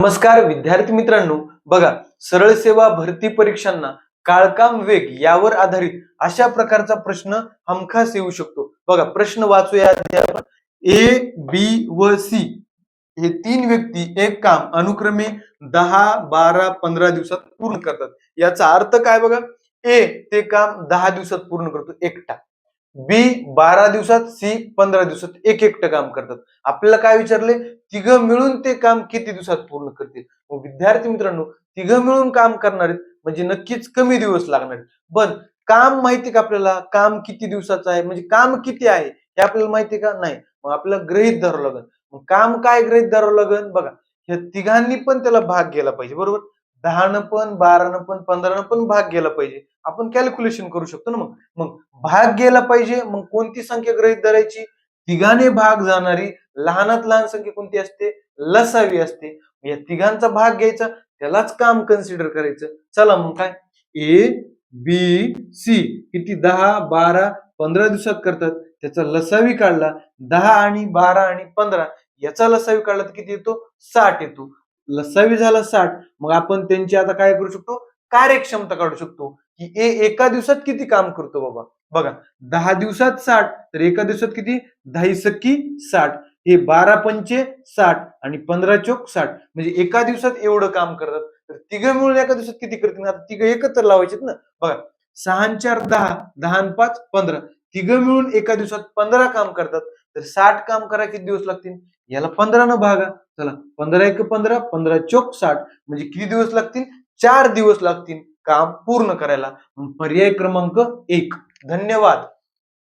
नमस्कार विद्यार्थी मित्रांनो, बघा सरळ सेवा भरती परीक्षांना काळकाम वेग यावर आधारित अशा प्रकारचा प्रश्न हमखास येऊ शकतो. बघा प्रश्न वाचूया आधी आपण. ए, बी व सी हे तीन व्यक्ती एक काम अनुक्रमे 10, 12, 15 दिवसात पूर्ण करतात. याचा अर्थ काय बघा, ए ते काम 10 दिवसात पूर्ण करतो एकटा, बी 12 दिवसात, सी 15 दिवसात एक एकटं काम करतात. आपल्याला काय विचारले, तिघं मिळून ते काम किती दिवसात पूर्ण करतील. मग विद्यार्थी मित्रांनो, तिघं मिळून काम करणार आहेत म्हणजे नक्कीच कमी दिवस लागणार आहेत. पण काम माहिती का आपल्याला, काम किती दिवसाचं आहे म्हणजे काम किती आहे हे आपल्याला माहिती का नाही. मग आपल्याला गृहीत धरावं लागेल. मग काम काय गृहीत धरावं लागेल बघा, या तिघांनी पण त्याला भाग गेला पाहिजे, बरोबर. 10 पण 12 पण 15 पण भाग गेला पाहिजे. आपण कॅल्क्युलेशन करू शकतो ना. मग मग भाग गेला पाहिजे. मग कोणती संख्या गृहीत धरायची, तिघाने भाग जाणारी लहानात लहान संख्या कोणती असते, लसावी असते. या तिघांचा भाग घ्यायचा, त्यालाच काम कन्सिडर करायचं. चला मग काय, ए बी सी किती 10, 12, 15 दिवसात करतात. त्याचा लसावी काढला, 10 आणि 12 आणि 15 याचा लसावी काढला तर किती येतो, 60 येतो. लसावी झाला 60. मग आपण त्यांची आता काय करू शकतो, कार्यक्षमता काढू शकतो की ए एका दिवसात किती काम करतो. बाबा बघा, 10 दिवसात 60 तर एका दिवसात किती, 10 सक्की 60, हे 12 पंचे 60 आणि 15 चोक 60 म्हणजे एका दिवसात एवढं काम करतात. तर तिघं मिळून एका दिवसात किती करतील, आता तिघं एकत्र लावायचे ना. बघा 6 आणि 4 10, 10 आणि 5 15, तिघं मिळून एका दिवसात 15 काम करतात. तर 60 काम करायला किती दिवस लागतील, याला 15 न भागा. चला 15 एक 15, 15 चोक 60 म्हणजे किती दिवस लागतील, 4 दिवस लागतील काम पूर्ण करायला. पर्याय क्रमांक 1. धन्यवाद.